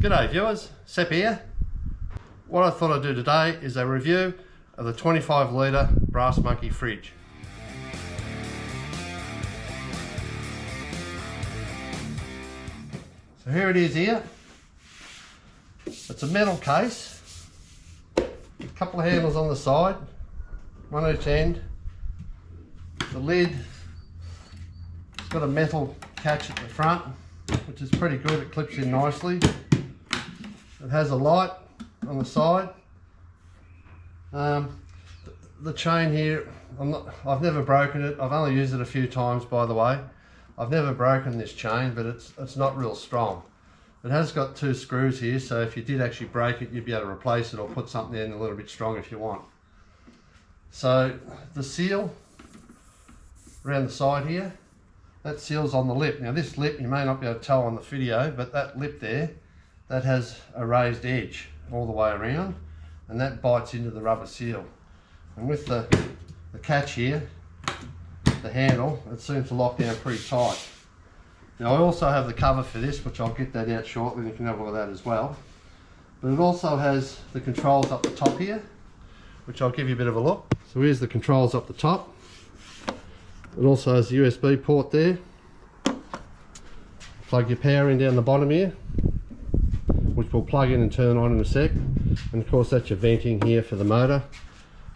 G'day viewers, Sep here. What I thought I'd do today is a review of the 25 litre Brass Monkey fridge. So here it is here. It's a metal case, a couple of handles on the side, one each end. The lid, it's got a metal catch at the front, which is pretty good, it clips in nicely. It has a light on the side. The chain here, I've never broken it. I've only used it a few times, by the way. I've never broken this chain, but it's not real strong. It has got two screws here, so if you did actually break it, you'd be able to replace it or put something in a little bit strong if you want. So the seal around the side here, that seal's on the lip. Now this lip, you may not be able to tell on the video, but that lip there, that has a raised edge all the way around, and that bites into the rubber seal. And with the catch here, the handle, it seems to lock down pretty tight. Now I also have the cover for this, which I'll get that out shortly, and you can have a look at that as well. But it also has the controls up the top here, which I'll give you a bit of a look. So here's the controls up the top. It also has the USB port there. Plug your power in down the bottom here, which we'll plug in and turn on in a sec. And of course that's your venting here for the motor,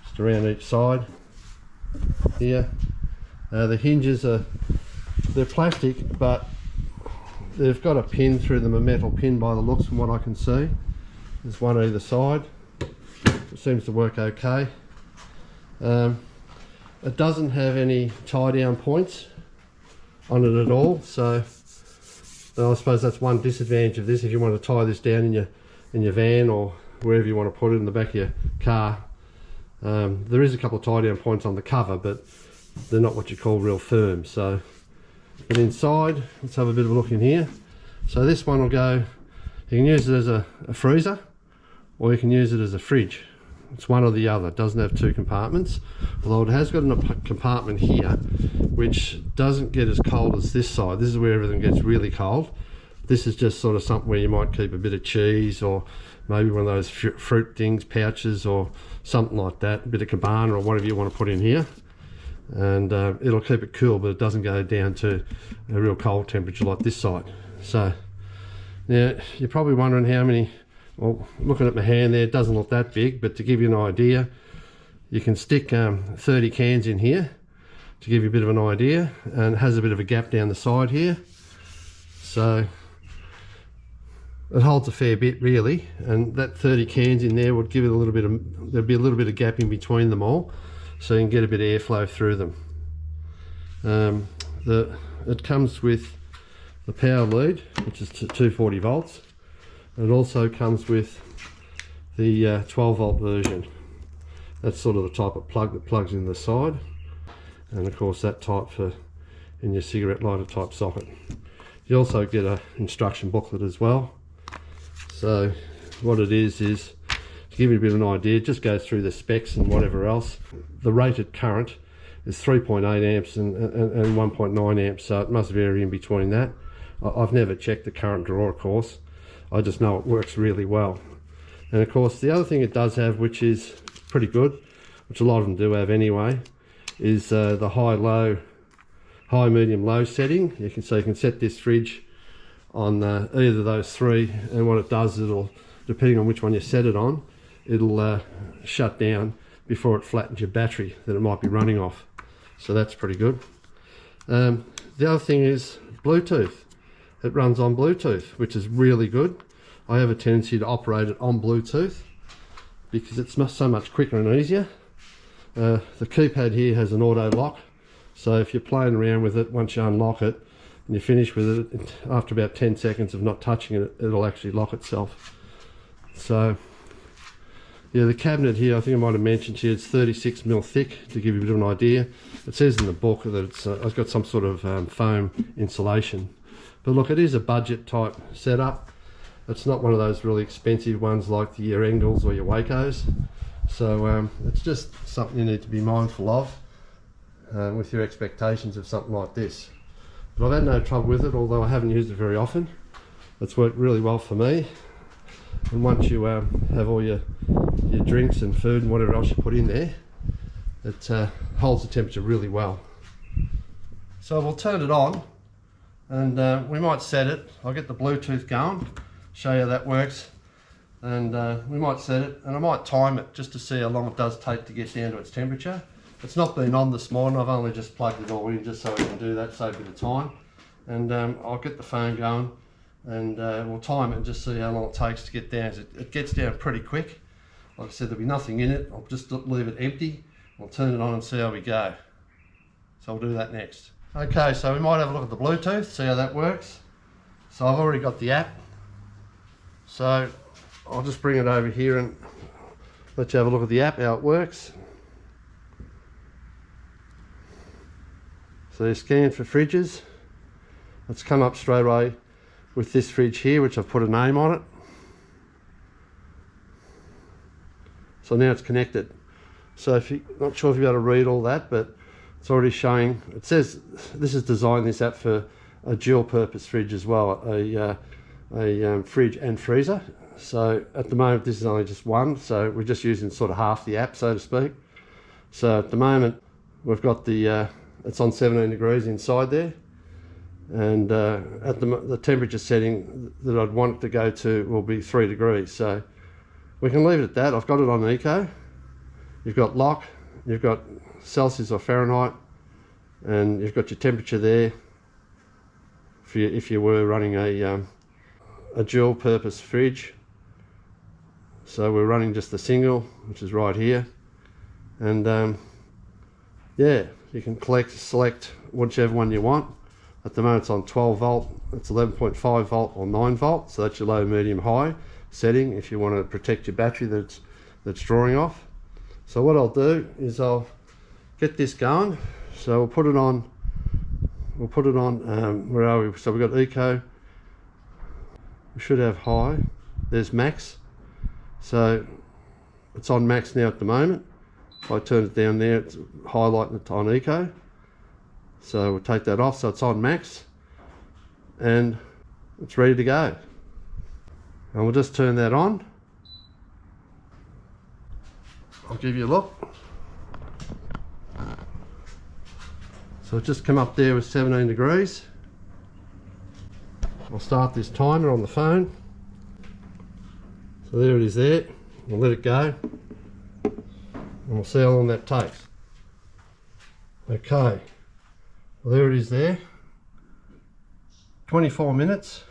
just around each side here. The hinges they're plastic, but they've got a pin through them, a metal pin by the looks from what I can see. There's one either side. It seems to work okay. It doesn't have any tie down points on it at all, so I suppose that's one disadvantage of this. If you want to tie this down in your van or wherever you want to put it in the back of your car, there is a couple of tie down points on the cover, but they're not what you call real firm. So, but inside, let's have a bit of a look in here. So this one will go, you can use it as a freezer, or you can use it as a fridge. It's one or the other. It doesn't have two compartments, although it has got a compartment here which doesn't get as cold as this side. This is where everything gets really cold. This is just sort of something where you might keep a bit of cheese, or maybe one of those fruit things, pouches or something like that, a bit of cabana or whatever you want to put in here, and it'll keep it cool, but it doesn't go down to a real cold temperature like this side. So now you're probably wondering how many. Well, looking at my hand there, it doesn't look that big, but to give you an idea, you can stick 30 cans in here to give you a bit of an idea, and it has a bit of a gap down the side here, so it holds a fair bit really, and that 30 cans in there would give it a little bit of, there'd be a little bit of gap in between them all, so you can get a bit of airflow through them. It comes with the power lead, which is 240 volts. It also comes with the 12 volt version. That's sort of the type of plug that plugs in the side, and of course that type for in your cigarette lighter type socket. You also get an instruction booklet as well. So what it is to give you a bit of an idea, it just goes through the specs and whatever else. The rated current is 3.8 amps and 1.9 amps, so it must vary in between that. I've never checked the current draw, of course. I just know it works really well. And of course the other thing it does have, which is pretty good, which a lot of them do have anyway, is the high, medium, low setting. You can set this fridge on either of those three, and what it does, it'll, depending on which one you set it on, it'll shut down before it flattens your battery that it might be running off. So that's pretty good. The other thing is Bluetooth. It runs on Bluetooth, which is really good. I have a tendency to operate it on Bluetooth because it's so much quicker and easier. The keypad here has an auto lock, so if you're playing around with it, once you unlock it and you finish with it, after about 10 seconds of not touching it, it'll actually lock itself. So yeah, the cabinet here, I think I might have mentioned here, it's 36mm thick, to give you a bit of an idea. It says in the book that it's got some sort of foam insulation. But look, it is a budget type setup. It's not one of those really expensive ones like your Engels or your Wacos. So it's just something you need to be mindful of with your expectations of something like this. But I've had no trouble with it, although I haven't used it very often. It's worked really well for me. And once you have all your drinks and food and whatever else you put in there, it holds the temperature really well. So we'll turn it on, and we might set it. I'll get the Bluetooth going, show you how that works, and we might set it, and I might time it just to see how long it does take to get down to its temperature. It's not been on this morning, I've only just plugged it all in just so we can do that, save a bit of time. And I'll get the phone going, and we'll time it and just see how long it takes to get down. It gets down pretty quick. Like I said, there'll be nothing in it. I'll just leave it empty. We'll turn it on and see how we go. So we'll do that next. Okay, so we might have a look at the Bluetooth, see how that works. So I've already got the app. So I'll just bring it over here and let you have a look at the app, how it works. So you scan for fridges. It's come up straight away with this fridge here, which I've put a name on it. So now it's connected. So if you're not sure if you're able to read all that, but it's already showing. It says this is designed, this app, for a dual purpose fridge as well, a fridge and freezer. So at the moment this is only just one, so we're just using sort of half the app, so to speak. So at the moment we've got the it's on 17 degrees inside there, and at the temperature setting that I'd want it to go to will be 3 degrees. So we can leave it at that. I've got it on eco. You've got lock, you've got Celsius or Fahrenheit, and you've got your temperature there if you were running a dual purpose fridge. So we're running just the single, which is right here, and yeah, you can select whichever one you want. At the moment it's on 12 volt, it's 11.5 volt or 9 volt, so that's your low, medium, high setting if you want to protect your battery that's drawing off. So what I'll do is I'll get this going. So we'll put it on, where are we? So we've got eco, we should have high, there's max. So it's on max now at the moment. If I turn it down there, it's highlighting it on eco. So we'll take that off, so it's on max, and it's ready to go. And we'll just turn that on. I'll give you a look. So it's just come up there with 17 degrees. I'll start this timer on the phone. So there it is there. We'll let it go, and we'll see how long that takes. Okay, well, there it is there. 24 minutes.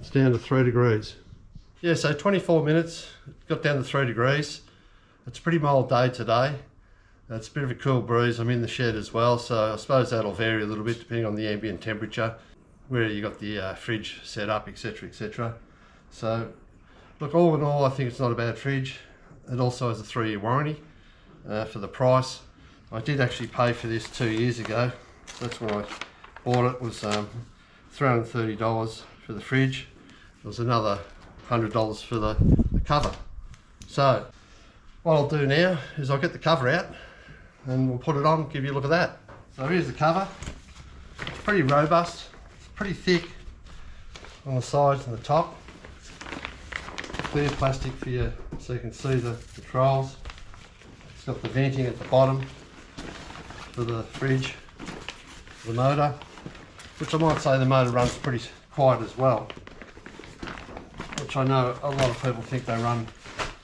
It's down to 3 degrees. Yeah, so 24 minutes, it got down to 3 degrees. It's a pretty mild day today. It's a bit of a cool breeze. I'm in the shed as well, so I suppose that'll vary a little bit depending on the ambient temperature, where you got the fridge set up, etc, etc. So look, all in all, I think it's not a bad fridge. It also has a 3-year warranty for the price. I did actually pay for this 2 years ago. That's when I bought it, was $330 for the fridge. There was another $100 for the cover. So what I'll do now is I'll get the cover out and we'll put it on, give you a look at that. So here's the cover. It's pretty robust, it's pretty thick on the sides and the top. Clear plastic for you so you can see the controls. It's got the venting at the bottom for the fridge, the motor, which I might say the motor runs pretty quiet as well, which I know a lot of people think they run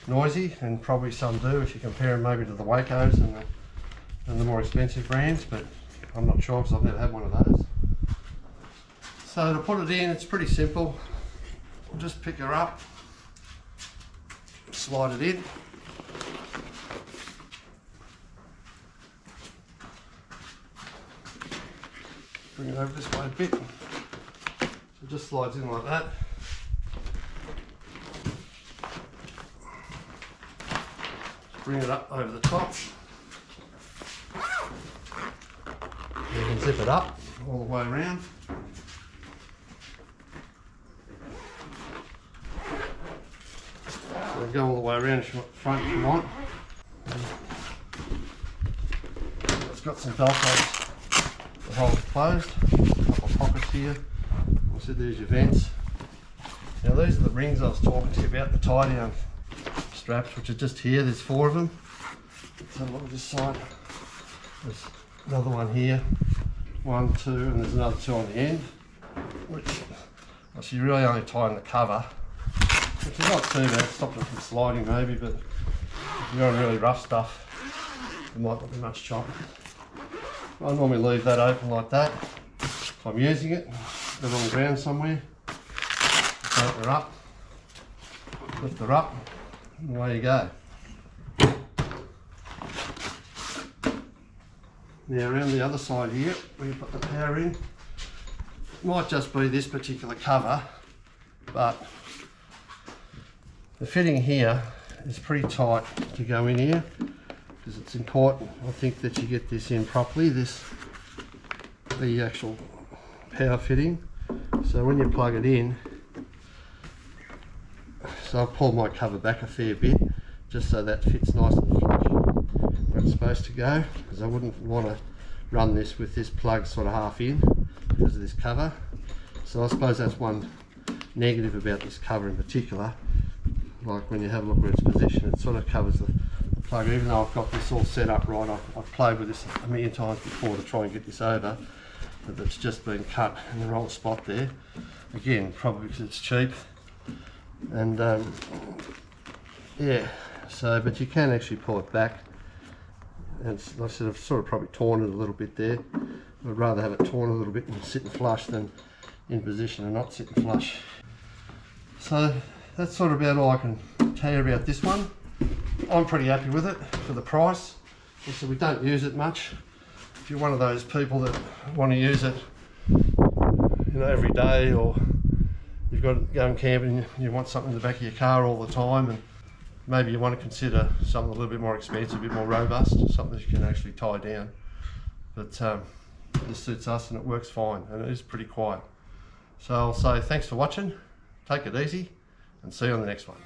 noisy, and probably some do if you compare them maybe to the Wacos and the more expensive brands, but I'm not sure because I've never had one of those. So to put it in, it's pretty simple. We'll just pick her up, slide it in. Bring it over this way a bit. So it just slides in like that. Bring it up over the top. You can zip it up all the way around. So go all the way around front if you want. It's got some velcros to hold it closed. A couple of pockets here. Also there's your vents. Now these are the rings I was talking to you about, the tie down straps, which are just here. There's 4 of them. Let's have a look at this side. There's another one here, 1, 2, and there's another 2 on the end, which so you really only tie on the cover, which is not too bad. Stops it from sliding maybe, but if you're on really rough stuff, it might not be much chop. I normally leave that open like that. If I'm using it, they're on the ground somewhere. Open her up, lift her up, and away you go. Now around the other side here, where you put the power in, might just be this particular cover, but the fitting here is pretty tight to go in here, because it's important, I think, that you get this in properly, the actual power fitting. So when you plug it in, so I've pulled my cover back a fair bit, just so that fits nice and flush where it's supposed to go, because I wouldn't want to run this with this plug sort of half in because of this cover. So I suppose that's one negative about this cover in particular. Like when you have a look where it's positioned, it sort of covers the plug. Even though I've got this all set up right, I've played with this a million times before to try and get this over, but it's just been cut in the wrong spot there. Again, probably because it's cheap. And yeah, so, but you can actually pull it back, and I should have sort of probably torn it a little bit there. I'd rather have it torn a little bit and sitting flush than in position and not sitting flush. So that's sort of about all I can tell you about this one. I'm pretty happy with it for the price. So we don't use it much. If you're one of those people that want to use it, you know, every day, or you've got to go and camping and you want something in the back of your car all the time, and maybe you want to consider something a little bit more expensive, a bit more robust, something that you can actually tie down. But this suits us and it works fine, and it is pretty quiet. So I'll say thanks for watching, take it easy, and see you on the next one.